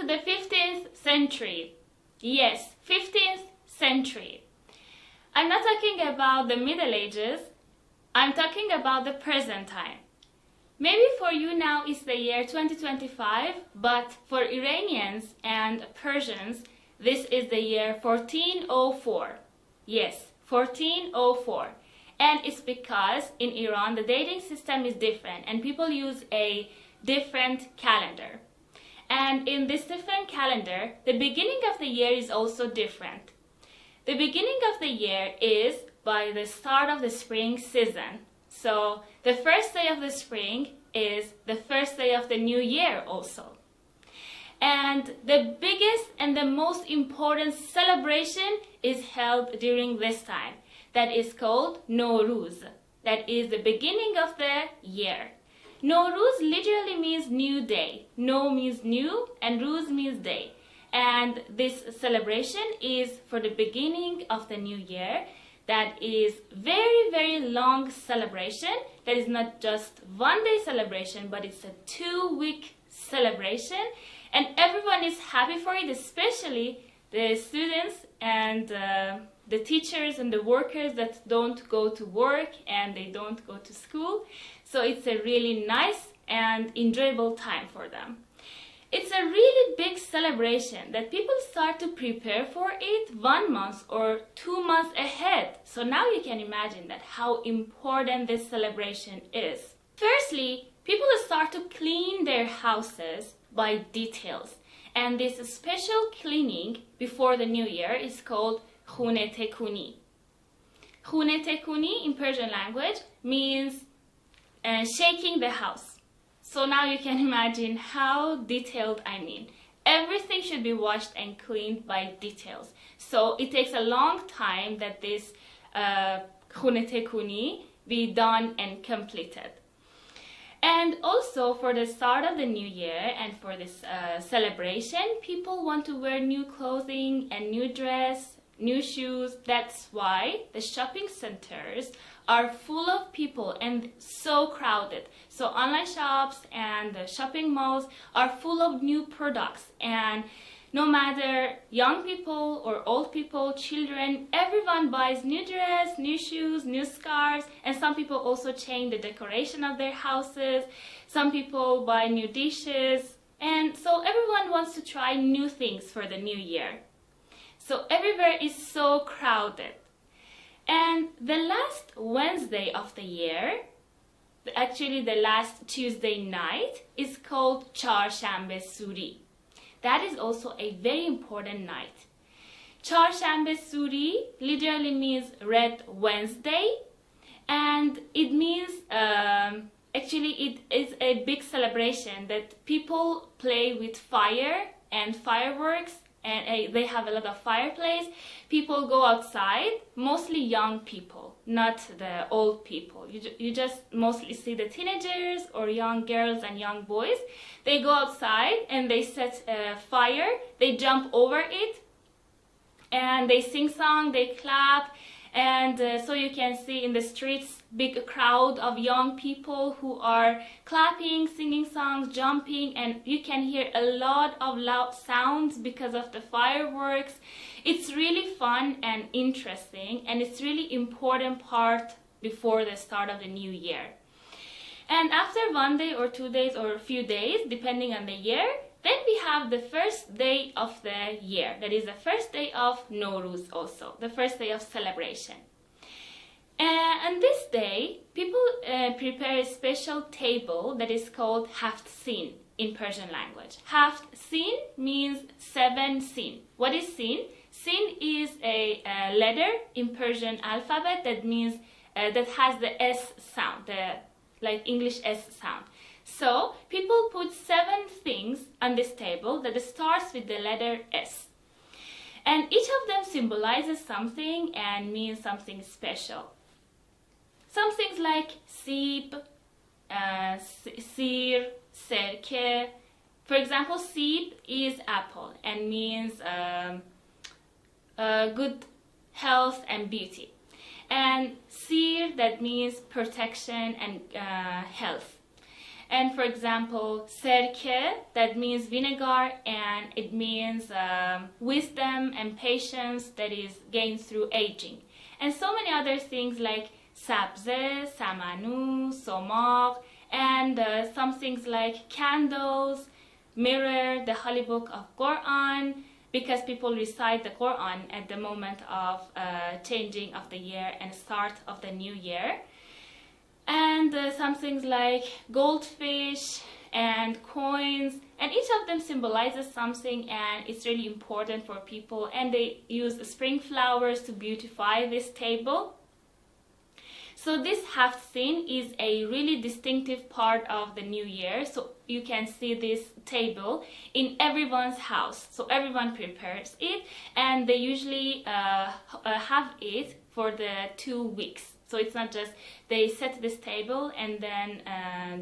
the 15th century. Yes, 15th century. I'm not talking about the Middle Ages, I'm talking about the present time. Maybe for you now it's the year 2025, but for Iranians and Persians, this is the year 1404. Yes, 1404. And it's because in Iran the dating system is different and people use a different calendar. And in this different calendar, the beginning of the year is also different. The beginning of the year is by the start of the spring season. So the first day of the spring is the first day of the new year also. And the biggest and the most important celebration is held during this time. That is called Nowruz. That is the beginning of the year. Nowruz literally means new day. No means new and Ruz means day. And this celebration is for the beginning of the new year. That is very, very long celebration. That is not just one day celebration, but it's a 2-week celebration. And everyone is happy for it, especially the students and the teachers and the workers that don't go to work and they don't go to school. So it's a really nice and enjoyable time for them. It's a really big celebration that people start to prepare for it 1 month or 2 months ahead. So now you can imagine that how important this celebration is. Firstly, people start to clean their houses by details. And this special cleaning before the new year is called khune tekuni. Khune tekuni in Persian language means shaking the house. So now you can imagine how detailed I mean. Everything should be washed and cleaned by details. So it takes a long time that this khune tekuni be done and completed. And also for the start of the new year and for this celebration, people want to wear new clothing and new dress, new shoes. That's why the shopping centers are full of people and so crowded. So online shops and the shopping malls are full of new products, and no matter young people or old people, children, everyone buys new dress, new shoes, new scarves, and some people also change the decoration of their houses. Some people buy new dishes, and so everyone wants to try new things for the new year. So everywhere is so crowded. And the last Wednesday of the year, actually the last Tuesday night, is called Charshanbe-Suri. That is also a very important night. Charshanbe-Suri literally means Red Wednesday, and it means, actually it is a big celebration that people play with fire and fireworks, and they have a lot of fireplace. People go outside, mostly young people, not the old people. You just mostly see the teenagers or young girls and young boys. They go outside and they set a fire, they jump over it, and they sing song, they clap, and so you can see in the streets big crowd of young people who are clapping, singing songs, jumping, and you can hear a lot of loud sounds because of the fireworks. It's really fun and interesting, and it's really important part before the start of the new year. And after 1 day or 2 days or a few days, depending on the year, then we have the first day of the year. That is the first day of Nowruz also, the first day of celebration. And this day, people prepare a special table that is called Haft-Seen in Persian language. Haft-Seen means 7 seen. What is seen? Seen is a letter in Persian alphabet that means that has the S sound, the like English S sound. So people put 7 things on this table that starts with the letter S. And each of them symbolizes something and means something special. Some things like sib, sir, serke. For example, sib is apple and means good health and beauty. And sir, that means protection and health. And for example, serke, that means vinegar, and it means wisdom and patience that is gained through aging. And so many other things like sabze, samanu, somaq, and some things like candles, mirror, the Holy Book of Quran, because people recite the Quran at the moment of changing of the year and start of the new year. And some things like goldfish and coins, and each of them symbolizes something, and it's really important for people, and they use spring flowers to beautify this table. So this Haft-Seen is a really distinctive part of the new year. So you can see this table in everyone's house. So everyone prepares it, and they usually have it for the 2 weeks. So it's not just they set this table and then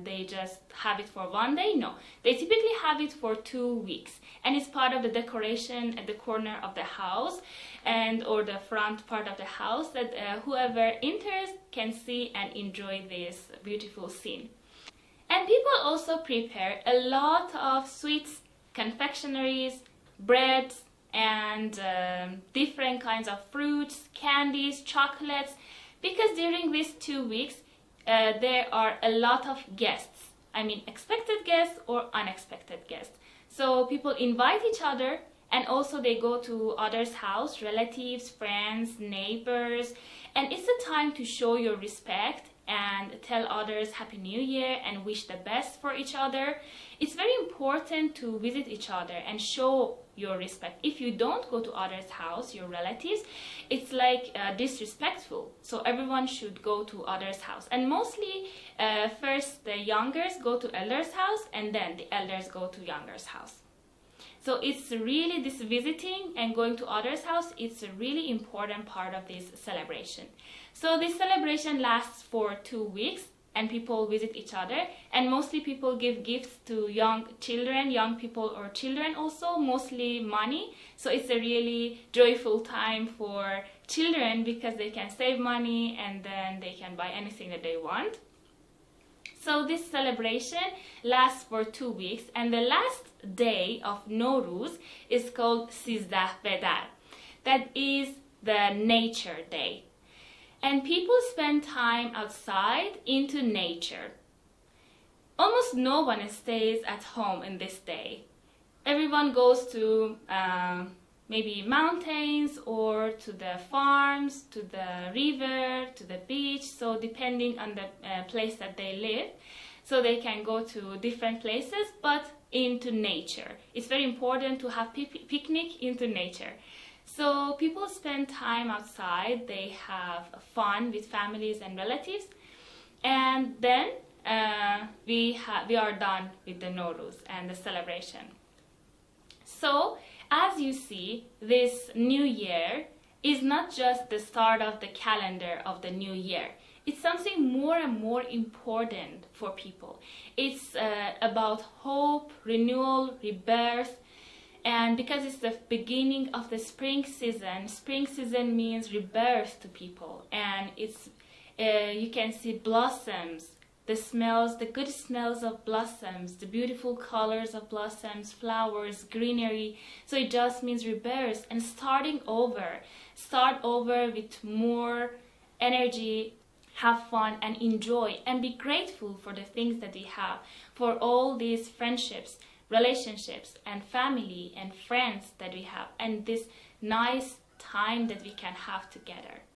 they just have it for one day. No, they typically have it for 2 weeks, and it's part of the decoration at the corner of the house and or the front part of the house that whoever enters can see and enjoy this beautiful scene. And people also prepare a lot of sweets, confectionaries, breads, and different kinds of fruits, candies, chocolates, because during these 2 weeks there are a lot of guests. I mean, expected guests or unexpected guests. So people invite each other, and also they go to others' house, relatives, friends, neighbors, and it's a time to show your respect and tell others Happy New Year and wish the best for each other. It's very important to visit each other and show your respect. If you don't go to others' house, your relatives, it's like disrespectful. So everyone should go to others' house. And mostly first the youngers go to elders' house, and then the elders go to youngers' house. So it's really this visiting and going to others' house, it's a really important part of this celebration. So this celebration lasts for 2 weeks, and people visit each other, and mostly people give gifts to young children, young people or children also, mostly money. So it's a really joyful time for children because they can save money and then they can buy anything that they want. So this celebration lasts for 2 weeks, and the last day of Nowruz is called 13 Bedar. That is the nature day. And people spend time outside into nature. Almost no one stays at home in this day. Everyone goes to maybe mountains or to the farms, to the river, to the beach, so depending on the place that they live. So they can go to different places, but into nature. It's very important to have picnic into nature. So people spend time outside, they have fun with families and relatives, and then we are done with the Nowruz and the celebration. So as you see, this new year is not just the start of the calendar of the new year. It's something more and more important for people. It's about hope, renewal, rebirth. And because it's the beginning of the spring season means rebirth to people. And it's you can see blossoms, the smells, the good smells of blossoms, the beautiful colors of blossoms, flowers, greenery. So it just means rebirth and starting over. Start over with more energy, have fun and enjoy, and be grateful for the things that we have, for all these friendships, relationships and family and friends that we have, and this nice time that we can have together.